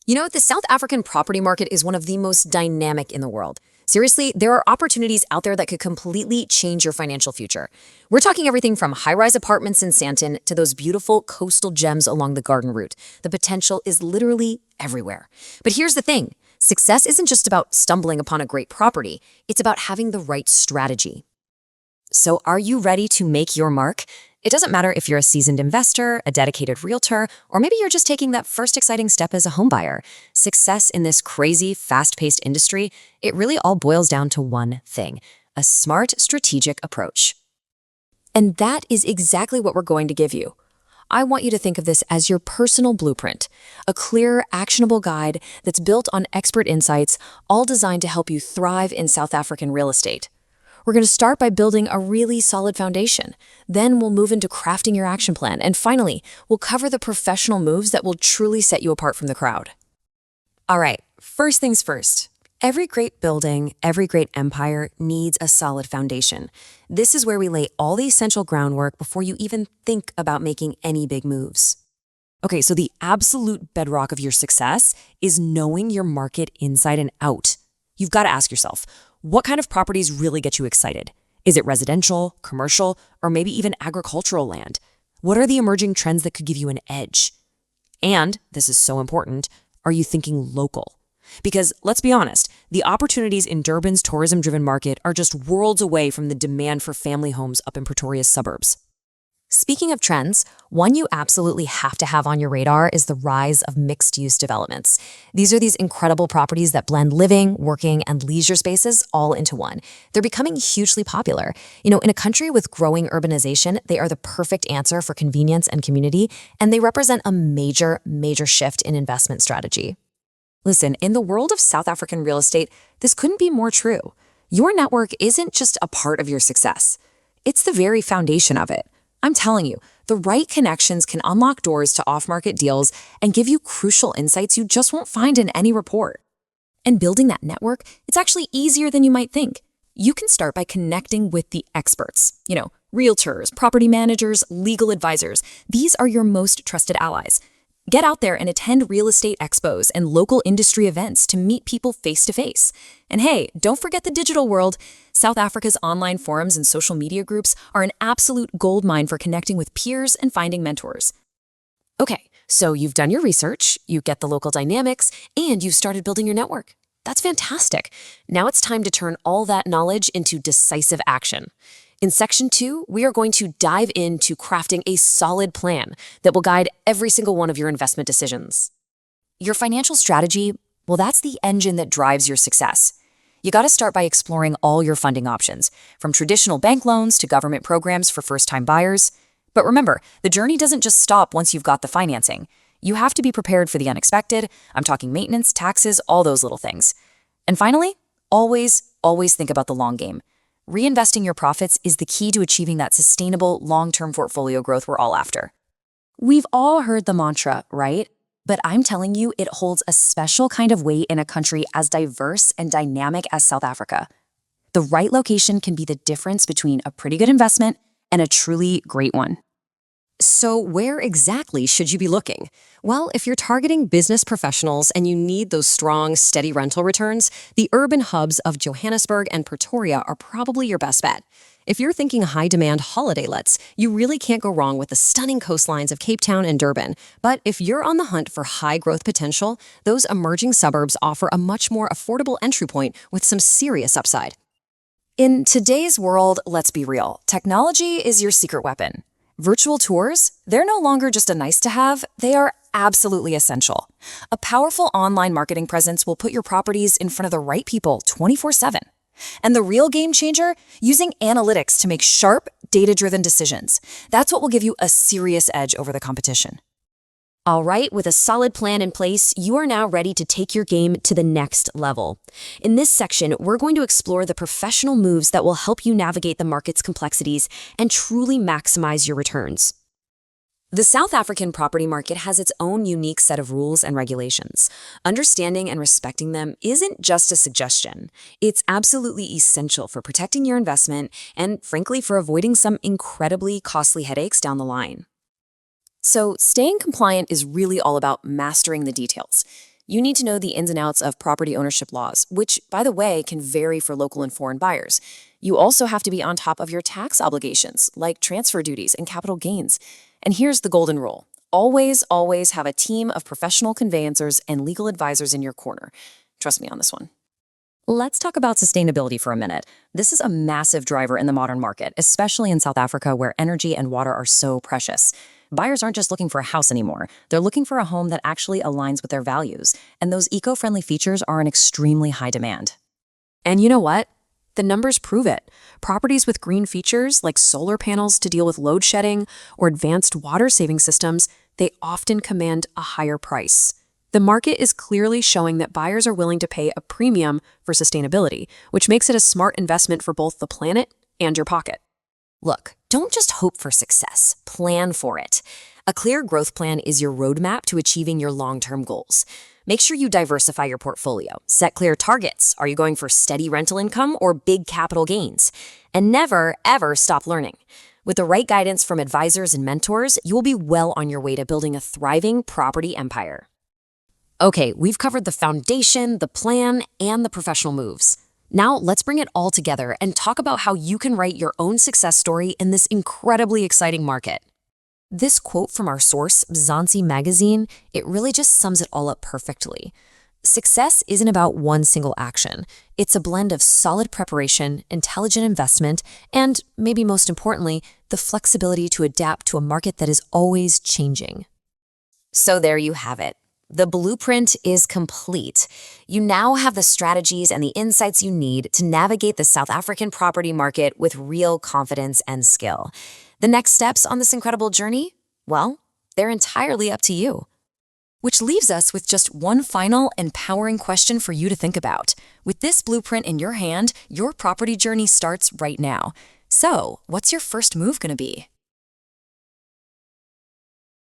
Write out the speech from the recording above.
You know, the South African property market is one of the most dynamic in the world. Seriously, there are opportunities out there that could completely change your financial future. We're talking everything from high-rise apartments in Sandton to those beautiful coastal gems along the Garden Route. The potential is literally everywhere. But here's the thing. Success isn't just about stumbling upon a great property. It's about having the right strategy. So are you ready to make your mark? It doesn't matter if you're a seasoned investor, a dedicated realtor, or maybe you're just taking that first exciting step as a homebuyer. Success in this crazy, fast-paced industry, it really all boils down to one thing: a smart, strategic approach. And that is exactly what we're going to give you. I want you to think of this as your personal blueprint, a clear, actionable guide that's built on expert insights, all designed to help you thrive in South African real estate. We're going to start by building a really solid foundation. Then we'll move into crafting your action plan. And finally, we'll cover the professional moves that will truly set you apart from the crowd. All right, first things first. Every great building, every great empire needs a solid foundation. This is where we lay all the essential groundwork before you even think about making any big moves. Okay, so the absolute bedrock of your success is knowing your market inside and out. You've got to ask yourself, what kind of properties really get you excited? Is it residential, commercial, or maybe even agricultural land? What are the emerging trends that could give you an edge? And, this is so important, are you thinking local? Because let's be honest, the opportunities in Durban's tourism-driven market are just worlds away from the demand for family homes up in Pretoria's suburbs. Speaking of trends, one you absolutely have to have on your radar is the rise of mixed-use developments. These are these incredible properties that blend living, working, and leisure spaces all into one. They're becoming hugely popular. You know, in a country with growing urbanization, they are the perfect answer for convenience and community, and they represent a major, major shift in investment strategy. Listen, in the world of South African real estate, this couldn't be more true. Your network isn't just a part of your success. It's the very foundation of it. I'm telling you, the right connections can unlock doors to off-market deals and give you crucial insights you just won't find in any report. And building that network, it's actually easier than you might think. You can start by connecting with the experts. You know, realtors, property managers, legal advisors. These are your most trusted allies. Get out there and attend real estate expos and local industry events to meet people face-to-face. And hey, don't forget the digital world. South Africa's online forums and social media groups are an absolute goldmine for connecting with peers and finding mentors. Okay, so you've done your research, you get the local dynamics, and you've started building your network. That's fantastic. Now it's time to turn all that knowledge into decisive action. In Section 2, we are going to dive into crafting a solid plan that will guide every single one of your investment decisions. Your financial strategy, well, that's the engine that drives your success. You got to start by exploring all your funding options, from traditional bank loans to government programs for first-time buyers. But remember, the journey doesn't just stop once you've got the financing. You have to be prepared for the unexpected. I'm talking maintenance, taxes, all those little things. And finally, always think about the long game. Reinvesting your profits is the key to achieving that sustainable, long-term portfolio growth we're all after. We've all heard the mantra, right? But I'm telling you, it holds a special kind of weight in a country as diverse and dynamic as South Africa. The right location can be the difference between a pretty good investment and a truly great one. So where exactly should you be looking? Well, if you're targeting business professionals and you need those strong, steady rental returns, the urban hubs of Johannesburg and Pretoria are probably your best bet. If you're thinking high-demand holiday lets, you really can't go wrong with the stunning coastlines of Cape Town and Durban. But if you're on the hunt for high-growth potential, those emerging suburbs offer a much more affordable entry point with some serious upside. In today's world, let's be real, technology is your secret weapon. Virtual tours, they're no longer just a nice-to-have, they are absolutely essential. A powerful online marketing presence will put your properties in front of the right people 24/7. And the real game changer, using analytics to make sharp, data-driven decisions. That's what will give you a serious edge over the competition. All right, with a solid plan in place, you are now ready to take your game to the next level. In this section, we're going to explore the professional moves that will help you navigate the market's complexities and truly maximize your returns. The South African property market has its own unique set of rules and regulations. Understanding and respecting them isn't just a suggestion. It's absolutely essential for protecting your investment and, frankly, for avoiding some incredibly costly headaches down the line. So staying compliant is really all about mastering the details. You need to know the ins and outs of property ownership laws, which, by the way, can vary for local and foreign buyers. You also have to be on top of your tax obligations, like transfer duties and capital gains. And here's the golden rule. Always have a team of professional conveyancers and legal advisors in your corner. Trust me on this one. Let's talk about sustainability for a minute. This is a massive driver in the modern market, especially in South Africa where energy and water are so precious. Buyers aren't just looking for a house anymore. They're looking for a home that actually aligns with their values, and those eco-friendly features are in extremely high demand. And you know what? The numbers prove it. Properties with green features like solar panels to deal with load shedding or advanced water-saving systems, they often command a higher price. The market is clearly showing that buyers are willing to pay a premium for sustainability, which makes it a smart investment for both the planet and your pocket. Look, don't just hope for success, plan for it. A clear growth plan is your roadmap to achieving your long-term goals. Make sure you diversify your portfolio, set clear targets. Are you going for steady rental income or big capital gains? And never, ever stop learning. With the right guidance from advisors and mentors, you will be well on your way to building a thriving property empire. Okay, we've covered the foundation, the plan, and the professional moves. Now let's bring it all together and talk about how you can write your own success story in this incredibly exciting market. This quote from our source, Mzansi magazine, it really just sums it all up perfectly. Success isn't about one single action. It's a blend of solid preparation, intelligent investment, and, maybe most importantly, the flexibility to adapt to a market that is always changing. So there you have it. The blueprint is complete. You now have the strategies and the insights you need to navigate the South African property market with real confidence and skill. The next steps on this incredible journey? Well, they're entirely up to you. Which leaves us with just one final, empowering question for you to think about. With this blueprint in your hand, your property journey starts right now. So, what's your first move going to be?